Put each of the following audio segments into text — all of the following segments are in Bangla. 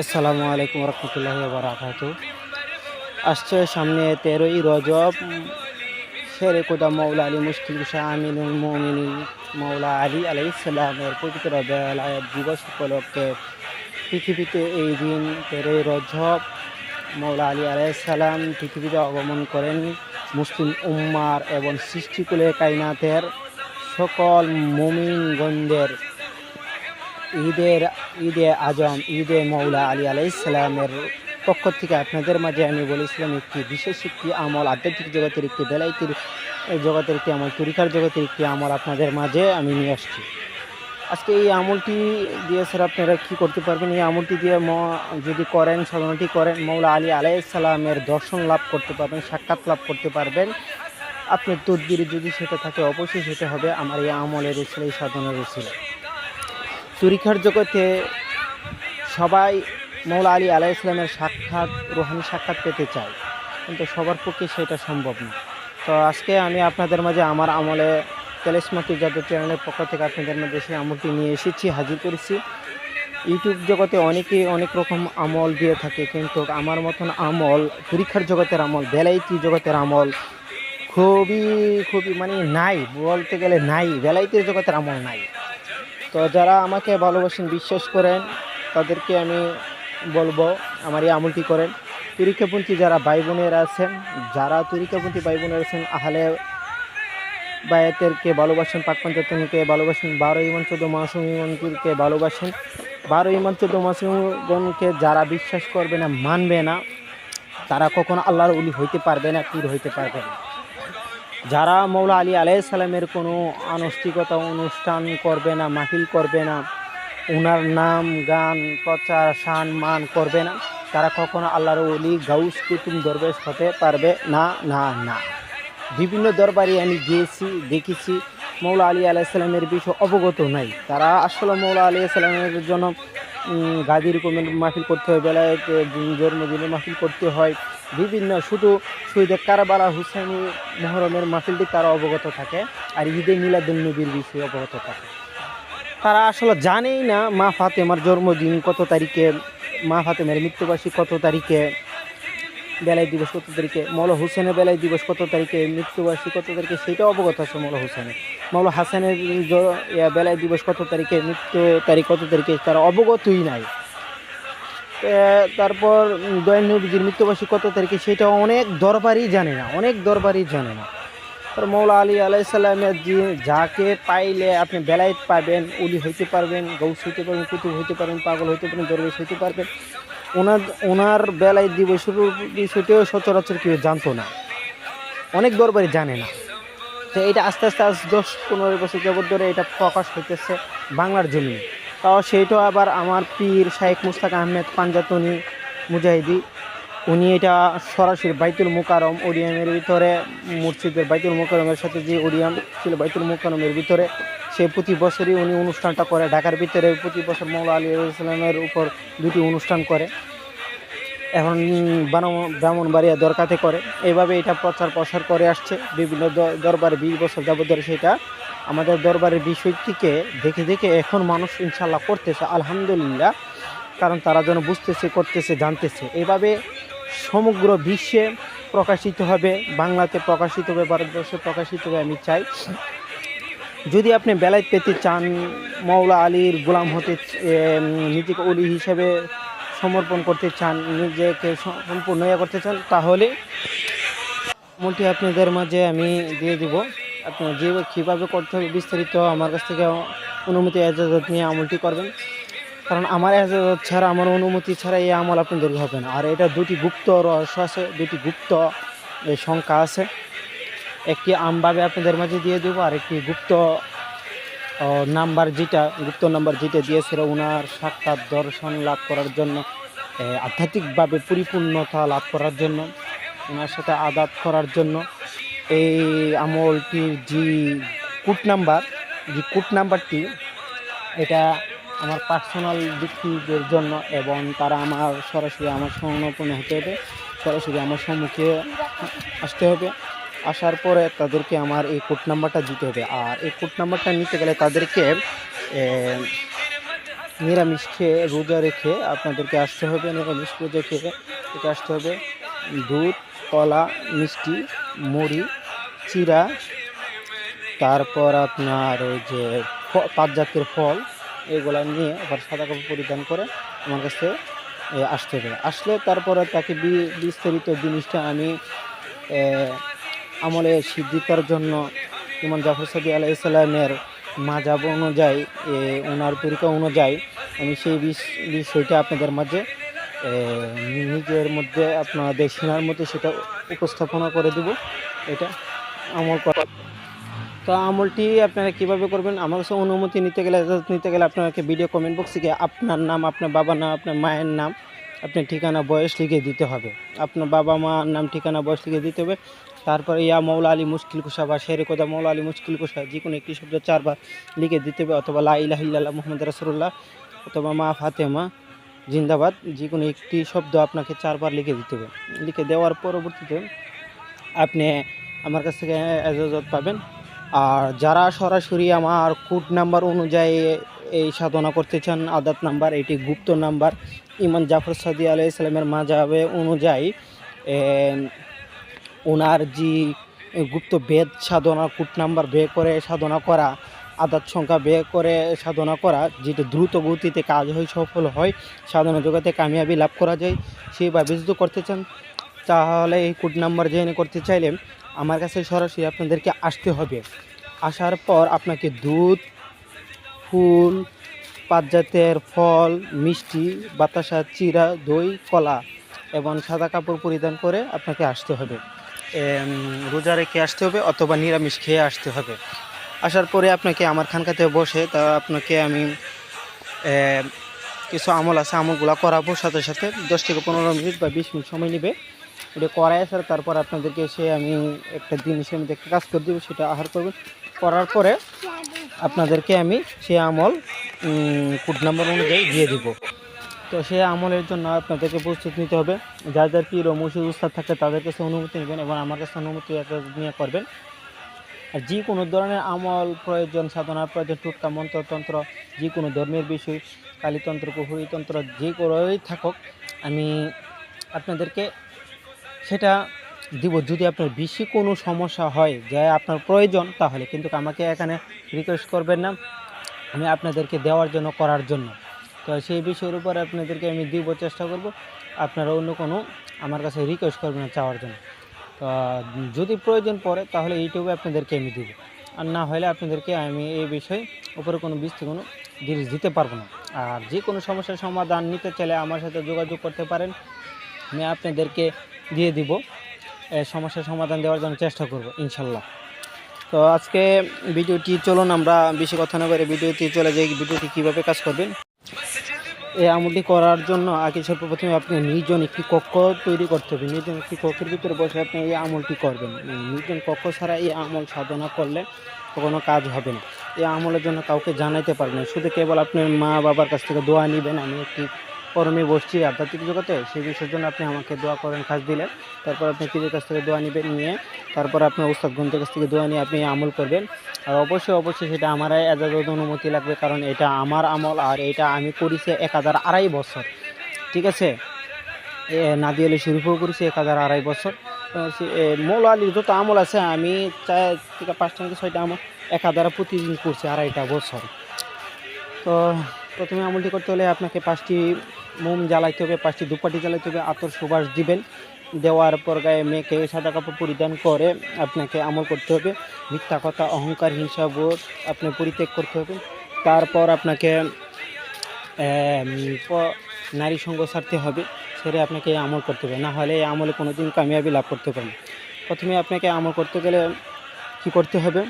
আসসালামু আলাইকুম রহমতুল্লাহি ওয়া বারাকাতুহু। আসছে সামনে 13ই রজব। শেরে খোদা মৌলা আলী মুশকিল কুশা আমিনুল মুমিনিন মৌলা আলী আলাইহিস সালামের পবিত্র বেলায়েত দিবস উপলক্ষে পৃথিবীতে এই দিন 13ই রজব মৌলা আলী আলাইহিস সালাম পৃথিবীতে আগমন করেন। মুসলিম উম্মার এবং সৃষ্টিকুলে কায়নাতের সকল মুমিনগণদের ঈদে আজম ঈদে মৌলা আলী আলাইহিস সালামের পক্ষ থেকে আপনাদের মাঝে আমি বলেছিলাম একটি আমল, আধ্যাত্মিক জগতের একটি বেলায়েতের জগতের একটি আমল, তরিকার জগতের একটি আমল আপনাদের মাঝে আমি নিয়ে আসছি। আজকে এই আমলটি দিয়ে স্যার আপনারা কী করতে পারবেন? এই আমলটি দিয়ে যদি করেন, সাধনাটি করেন, মৌলা আলী আলাইহিস সালামের দর্শন লাভ করতে পারবেন, সাক্ষাৎ লাভ করতে পারবেন। আপনার তদবিরে যদি সেটা থাকে অবশ্যই সেটা হবে আমার এই আমলের উসিলা, এই সাধনের উসিলা। তরিকার জগতে সবাই মৌলা আলী আলাইহিস সালামের সাক্ষাৎ, রুহানি সাক্ষাৎ পেতে চায়, কিন্তু সবার পক্ষে সেটা সম্ভব না। তো আজকে আমি আপনাদের মাঝে আমার আমলে তেলেসমাতি জাদু চ্যানেলের পক্ষ থেকে আপনাদের মাঝে সেই আমলটি নিয়ে এসেছি, হাজির করেছি। ইউটিউব জগতে অনেকেই অনেক রকম আমল দিয়ে থাকে, কিন্তু আমার মতন আমল, পরীক্ষার জগতের আমল, বেলায়েতি জগতের আমল খুবই মানে নাই, বলতে গেলে নাই, বেলায়েতের জগতের আমল নাই। তো যারা আমাকে ভালোবাসেন, বিশ্বাস করেন, তাদেরকে আমি বলবো আমার এই আমলটি করেন। তরিকাপন্থী যারা ভাই বোনেরা আছেন, আহলে বায়াতেরকে ভালোবাসেন, পাক পাঞ্জাতনকে ভালোবাসেন, 12 ইমাম 14 মাসুম ইমামকে ভালোবাসেন। 12 ইমাম 14 মাসুমগণকে যারা বিশ্বাস করবে না, মানবে না, তারা কখনো আল্লাহর ওলি হইতে পারবে না, পীর হইতে পারবে না। যারা মৌলা আলী আলাইহিস সালামের কোনো আনুষ্ঠানিকতা অনুষ্ঠান করবে না, মাহফিল করবে না, ওনার নাম গান প্রচার সম্মান করবে না, তারা কখনো আল্লাহর ওলি, গাউস, কুতুব, দরবেশ হতে পারবে না না না। বিভিন্ন দরবারে আমি গিয়েছি, দেখেছি, মৌলা আলী আলাইহিস সালামের বিষয়ে অবগত নাই। তারা আসলে মৌলা আলী আলাইহিস সালামের জন্য গাদির রকমের মাহফিল করতে হয়, বেলায়েত জন্মদিনের মাহফিল করতে হয়, বিভিন্ন শুধু শহীদে কারবালা, হুসাইনি, মুহররমের মাহফিলটি তারা অবগত থাকে, আর ঈদে মিলাদুন নবীর বিষয়ে অবগত থাকে। তারা আসলে জানেই না মা ফাতেমার জন্মদিন কত তারিখে, মা ফাতেমার মৃত্যুবার্ষিকী কত তারিখে, বেলায়েত দিবস কত তারিখে, মৌলা হুসেনের বেলায়েত দিবস কত তারিখে, মৃত্যুবার্ষিকী কত তারিখে, সেটা অবগত আছে মৌলা হুসেনের। মৌলা হাসানের বেলায়েত দিবস কত তারিখে, মৃত্যু তারিখ কত তারিখে, তারা অবগতই নাই। তারপর দয়াল নবীজির মৃত্যুবার্ষিকী কত তারিখে, সেটা অনেক দরবারই জানে না। আর মৌলা আলী আলাইহিস সালামের যাকে পাইলে আপনি বেলায়েত পাবেন, উলি হইতে পারবেন, গৌস হইতে পারবেন, কুতুব হইতে পারবেন, পাগল হইতে পারবেন, দরবেশ হইতে পারবেন, ওনার বেলায়েত দিবসের বিষয়টিও সচরাচর কেউ জানতো না, অনেক দরবারই জানে না। তো এটা আস্তে আস্তে 10-15 বছর যাবত ধরে এটা প্রকাশ হইতেছে বাংলার জমিনে। তাও সেইটাও আবার আমার পীর শাইখ মুশতাক আহমেদ পাঞ্জাতনি মুজাহিদি, উনি এটা সরাসরি বাইতুল মুকাররম ওডিয়ামের ভিতরে, মসজিদের বাইতুল মুকাররমের সাথে যে ওডিয়াম ছিল বাইতুল মুকাররমের ভিতরে, সে প্রতি বছরই উনি অনুষ্ঠানটা করে। ঢাকার ভিতরে প্রতি বছর মৌলা আলী আলাইহিস সালামের উপর 2টি অনুষ্ঠান করে, এখন ব্রাহ্মণবাড়িয়া দরকাতে করে। এইভাবে এটা প্রচার প্রসার করে আসছে বিভিন্ন দরবারে 20 বছর যাবত ধরে। সেটা আমাদের দরবারের বিষয়টিকে দেখে দেখে এখন মানুষ ইনশাল্লাহ করতেছে, আলহামদুলিল্লাহ, কারণ তারা যেন বুঝতেছে, করতেছে, জানতেছে। এইভাবে সমগ্র বিশ্বে প্রকাশিত হবে, বাংলাতে প্রকাশিত হবে, ভারতবর্ষে প্রকাশিত হবে। আমি চাই যদি আপনি বেলায়েত পেতে চান, মৌলা আলীর গোলাম হতে, নিজেকে ওলি হিসেবে সমর্পণ করতে চান, নিজেকে সম্পূর্ণ করতে চান, তাহলে আমলটি আপনাদের মাঝে আমি দিয়ে দিব। আপনার কীভাবে করতে হবে বিস্তারিত আমার কাছ থেকে অনুমতি এজাজত নিয়ে আমলটি করবেন, কারণ আমার এজাজত ছাড়া, আমার অনুমতি ছাড়া এই আমল আপনাদের হবে না। আর এটা 2টি গুপ্ত রহস্য আছে, 2টি গুপ্ত সংখ্যা আছে। একটি আমভাবে আপনাদের মাঝে দিয়ে দেবো, আর একটি গুপ্ত নাম্বার যেটা দিয়েছিল ওনার সাক্ষাৎ দর্শন লাভ করার জন্য, আধ্যাত্মিকভাবে পরিপূর্ণতা লাভ করার জন্য, ওনার সাথে আদাত করার জন্য। এই আমলটির যে কোড নাম্বারটি, এটা আমার পার্সোনাল ব্যক্তিদের জন্য, এবং তারা সরাসরি আমার সংলগ্ন হতে হবে, সরাসরি আমার সম্মুখে আসতে হবে। আসার পরে তাদেরকে আমার এই কোড নাম্বারটা দিতে হবে। আর এই কোড নাম্বারটা নিতে গেলে তাদেরকে নিরামিষ খেয়ে রোজা রেখে আপনাদেরকে আসতে হবে, নিরামিষ রোজা খেয়ে থেকে আসতে হবে। দুধ, কলা, মিষ্টি, মুড়ি, চিড়া, তারপর আপনার ওই যে 5 জাতের ফল, এগুলা নিয়ে আবার সাদা কাপড় পরিধান করে আমার কাছে আসতে হবে। আসলে তারপরে তাকে বিস্তারিত জিনিসটা আমি আমলে সিদ্ধিতার জন্য ইমাম জাফর সাদিক আলাইহিস সালামের মাযহাব অনুযায়ী, ওনার তরিকা অনুযায়ী আমি সেই বিষয়টা আপনাদের মাঝে নিজের মধ্যে আপনাদের শোনার মধ্যে সেটা উপস্থাপনা করে দেব। এটা আমল করা। তো আমলটি আপনারা কীভাবে করবেন, আমার কাছে অনুমতি নিতে গেলে, এজাজত নিতে গেলে আপনাকে ভিডিও কমেন্ট বক্সে গিয়ে আপনার নাম, আপনার বাবার নাম, আপনার মায়ের নাম, আপনার ঠিকানা, বয়স লিখে দিতে হবে। আপনার বাবা মার নাম, ঠিকানা, বয়স লিখে দিতে হবে। তারপরে ইয়া মৌলা আলী মুশকিল কুশা বা শেরে কোদা মৌলা আলী মুশকিল কুশা যে কোনো একটি শব্দ 4 বার লিখে দিতে হবে, অথবা লা ইলাহা ইল্লাল্লাহ মুহাম্মাদুর রাসূলুল্লাহ, অথবা মা ফাতেমা জিন্দাবাদ, যে কোনো একটি শব্দ আপনাকে 4 বার লিখে দিতে হবে। লিখে দেওয়ার পরবর্তীতে আপনি আমার কাছ থেকে এজাজত পাবেন। আর যারা সরাসরি আমার কোড নাম্বার অনুযায়ী এই সাধনা করতে চান, আদাত নাম্বার, এটি গুপ্ত নাম্বার, ইমাম জাফর সাদিক আলাইহিস সালামের মাযহাবে অনুযায়ী ওনার যে গুপ্ত বেদ সাধনা, কোড নাম্বার বে করে সাধনা করা, আদাত সংখ্যা বে করে সাধনা করা, যেটা দ্রুত গতিতে কাজ হয়, সফল হয়, সাধনা জগতে কামিয়াবি লাভ করা যায়, সেইভাবে যদি করতে চান তাহলে এই কোড নাম্বার জেনে করতে চাইলে আমার কাছে সরাসরি আপনাদেরকে আসতে হবে। আসার পর আপনাকে দুধ, ফুল, 5 জাতের ফল, মিষ্টি, বাতাসা, চিড়া, দই, কলা এবং সাদা কাপড় পরিধান করে আপনাকে আসতে হবে। রোজা রেখে আসতে হবে অথবা নিরামিষ খেয়ে আসতে হবে। আসার পরে আপনাকে আমার খানকাতে বসে আপনাকে আমি কিছু আমল আছে, আমলগুলো করাবো। সাথে সাথে 10 থেকে 15 মিনিট বা 20 মিনিট সময় নেবে। এটা করাই আসার তারপর আপনাদেরকে আমি একটা জিনিসের মধ্যে একটা কাজ করে দেবো, সেটা আহার করবেন। করার পরে আপনাদেরকে আমি সেই আমল কোড নাম্বার অনুযায়ী দিয়ে দিব। তো সেই আমলের জন্য আপনাদেরকে প্রস্তুত নিতে হবে। যাদের পীর ও মুর্শিদ উস্তাদ থাকে তাদের কাছে অনুমতি নেবেন এবং আমার কাছে অনুমতি নিয়ে করবেন। আর যে কোনো ধরনের আমল প্রয়োজন, সাধনার প্রয়োজন, টুটকা, মন্ত্রতন্ত্র, যে কোনো ধর্মের বিষয়, কালীতন্ত্র, কুফুরিতন্ত্র, যে কোনোই থাকুক আমি আপনাদেরকে সেটা দিব। যদি আপনার বেশি কোনো সমস্যা হয় যে আপনার প্রয়োজন, তাহলে কিন্তু আমাকে এখানে রিকোয়েস্ট করবেন না, আমি আপনাদেরকে দেওয়ার জন্য, করার জন্য। তো সেই বিষয়ের উপর আপনাদেরকে আমি দিব, চেষ্টা করব। আপনারা অন্য কোনো আমার কাছে রিকোয়েস্ট করবেন না চাওয়ার জন্য। তো যদি প্রয়োজন পড়ে তাহলে ইউটিউবে আপনাদেরকে আমি দিব, আর না হলে আপনাদেরকে আমি এই বিষয়ে উপরে কোনো কোনো জিনিস দিতে পারবো না। আর যে কোনো সমস্যার সমাধান নিতে চাইলে আমার সাথে যোগাযোগ করতে পারেন, আমি আপনাদেরকে দিয়ে দিব, সমস্যার সমাধান দেওয়ার জন্য চেষ্টা করব ইনশাল্লাহ। তো আজকে ভিডিওটি চলুন আমরা বেশি কথা না বলে ভিডিওটি চলে যাই। ভিডিওটি কীভাবে কাজ করবেন, এই আমলটি করার জন্য আগে সর্বপ্রথমে আপনি নির্জন একটি কক্ষ তৈরি করতে হবে। নির্জন একটি কক্ষের ভিতরে বসে আপনি এই আমলটি করবেন। নির্জন কক্ষ ছাড়া এই আমল সাধনা করলে কোনো কাজ হবে না। এই আমলের জন্য কাউকে জানাইতে পারবেন, শুধু কেবল আপনার মা বাবার কাছ থেকে দোয়া নেবেন। আমি একটি কর্মে বসছি আধ্যাত্মিক জগতে, সেই বিষয়ের জন্য আপনি আমাকে দোয়া করেন, খাস দিলেন। তারপর আপনি পীরের কাছ থেকে দোয়া নেবেন, নিয়ে তারপর আপনার উস্তাদ গ্রন্থের কাছ থেকে দোয়া নিয়ে আপনি আমল করবেন। আর অবশ্যই সেটা আমার এজাজত অনুমতি লাগবে, কারণ এটা আমার আমল আর এটা আমি করেছি 1002 বছর। ঠিক আছে, নাদি আলী শরীফও করেছি 1002 বছর। মৌলা আলীর যত আমল আছে আমি 4 থেকে 5টা থেকে 6টা আমল 1002 প্রতিদিন করছি 2.5 বছর। তো প্রথমে আমলটি করতে হলে আপনাকে 5টি মোম জ্বালাইতে হবে, 5টি ধূপকাঠি জ্বালাইতে হবে, আতর সুবাস দিবেন। দেওয়ার পর গায়ে মেখে সাদা কাপড় পরিধান করে আপনাকে আমল করতে হবে। মিথ্যা কথা, অহংকার, হিংসা বোধ আপনি পরিত্যাগ করতে হবে। তারপর আপনাকে নারী সঙ্গ ছাড়তে হবে, ছেড়ে আপনাকে এই আমল করতে হবে, না হলে এই আমলে কোনো দিন কামিয়াবি লাভ করতে পারেন। প্রথমে আপনাকে আমল করতে গেলে কি করতে হবে,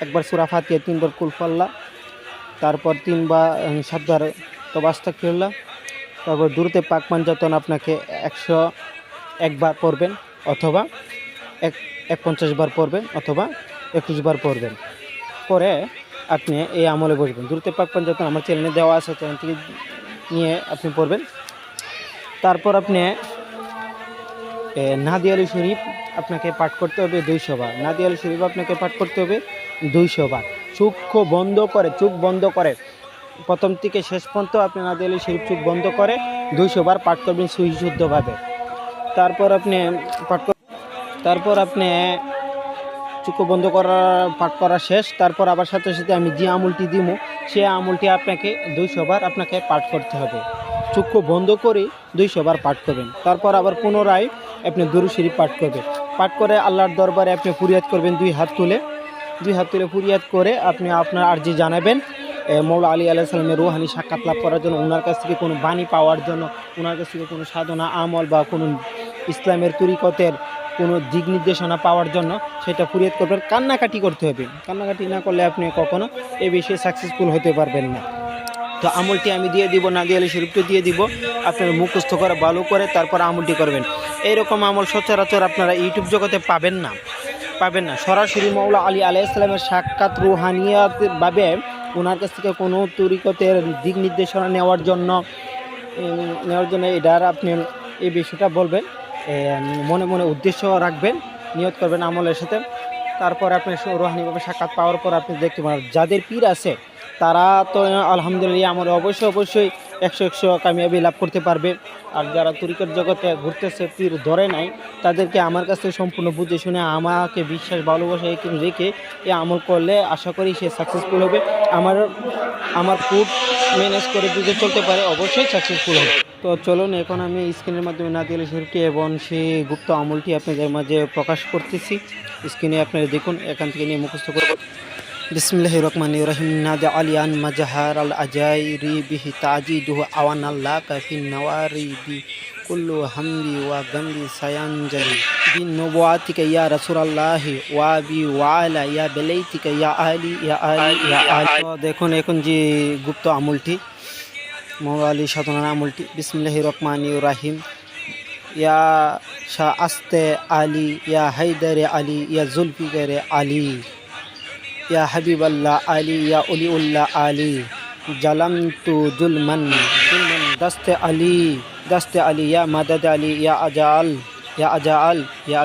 একবার সূরা ফাতিহা, 3 বার কুল আল্লাহ, তারপর 3 বার 7 বার তওবা আস্তাগফিরুল্লাহ, তারপর দুরূদে পাক পাঞ্জাতন আপনাকে 101 বার পড়বেন, অথবা 150 বার পড়বেন, অথবা 21 বার পড়বেন। পরে আপনি এই আমলে বসবেন। দুরূদে পাক পাঞ্জাতন আমার চ্যানেলে দেওয়া আছে, চ্যানেল থেকে নিয়ে আপনি পড়বেন। তারপর আপনি নাদি আলী শরীফ আপনাকে পাঠ করতে হবে 200 বার। নাদি আলী শরীফ আপনাকে পাঠ করতে হবে 200 বার। চোখ বন্ধ করে প্রথম থেকে শেষ পর্যন্ত আপনি নাদি আলি শরীফ চোখ বন্ধ করে 200 বার পাঠ করবেন সুশুদ্ধভাবে। তারপর আপনি চক্ষু বন্ধ করা পাঠ করা শেষ। তারপর আবার সাথে সাথে আমি যে আমলটি দিব সেই আমলটি আপনাকে 200 বার আপনাকে পাঠ করতে হবে। চক্ষু বন্ধ করে 200 বার পাঠ করবেন। তারপর আবার পুনরায় আপনি দুরূদ শরীফ পাঠ করবেন। পাঠ করে আল্লাহর দরবারে আপনি ফরিয়াদ করবেন, দুই হাত তুলে ফরিয়াদ করে আপনি আপনার আরজি জানাবেন মৌলা আলী আলাইহিস সালামের রুহানি সাক্ষাৎ লাভ করার জন্য, ওনার কাছ থেকে কোনো বাণী পাওয়ার জন্য, ওনার কাছ থেকে কোনো সাধনা আমল বা কোনো ইসলামের তরিকতের কোনো দিক নির্দেশনা পাওয়ার জন্য সেটা ফরিয়াদ করবেন। কান্নাকাটি করতে হবে, কান্নাকাটি না করলে আপনি কখনো এই বিষয়ে সাকসেসফুল হতে পারবেন না। তো আমলটি আমি দিয়ে দিব, নাদি আলি শরীফটি দিয়ে দিব, আপনার মুখস্থ করে ভালো করে তারপর আমলটি করবেন। এইরকম আমল সচরাচর আপনারা ইউটিউব জগতে পাবেন না। সরাসরি মৌলা আলী আলাইহিস সালামের সাক্ষাৎ রুহানিয়াতভাবে ওনার কাছ থেকে কোনো তরিকতের দিক নির্দেশনা নেওয়ার জন্য এটার আপনি এই বিষয়টা বলবেন, মনে মনে উদ্দেশ্য রাখবেন, নিয়ত করবেন আমলের সাথে। তারপর আপনি রুহানিভাবে সাক্ষাৎ পাওয়ার পর আপনি দেখতে পাবেন যাদের পীর আছে তারা তো আলহামদুলিল্লাহ আমার অবশ্যই 100 কামিয়াবি লাভ করতে পারবে। আর যারা তরিকত জগতে ঘুরতেছে, পীর ধরে নাই, তাদেরকে আমার কাছে সম্পূর্ণ বুঝে শুনে আমাকে বিশ্বাস ভালোবাসা রেখে এ আমল করলে আশা করি সে সাকসেসফুল হবে। আমার ফুড ম্যানেজ করে যদি চলতে পারে অবশ্যই সাকসেসফুল হবে। তো চলুন এখন আমি স্ক্রিনের মাধ্যমে নাদি আলি শরীফটি এবং সেই গুপ্ত আমলটি আপনাদের মাঝে প্রকাশ করতেছি। স্ক্রিনে আপনারা দেখুন, এখান থেকে নিয়ে মুখস্থ করব। বিসমিল্লাহির রহমানির রহিম। নাদা আলিয়ান মাজহার আল আজাইরি বিহি তাজিদুহু আওয়ান আল্লাহ কাফিন নওয়ারি বি কুল্লু হামদি ওয়া গামদি সায়ানজালি বিন নবুয়াতিকা ইয়া রাসূলুল্লাহি ওয়া বি ওয়ালা ইয়া বেলাইতিকা ইয়া আলি ইয়া আলি ইয়া আলি। তো দেখুন এখন যে গুপ্ত আমলটি মৌলা আলী সাধনার আমলটি। বিসমিল্লাহির রহমানির রহিম। ইয়া শাহ আস্তে আলী ইয়া হায়দারে আলী ইয়া জুলফিকারে আলী ইয়া হাবিবাল্লাহ আলী ইয়া অলিউল্লাহ আলী জালামতু জুলমান দস্তে আলী ইয়া মাদাদ আলী ইয়া আজাল ইয়া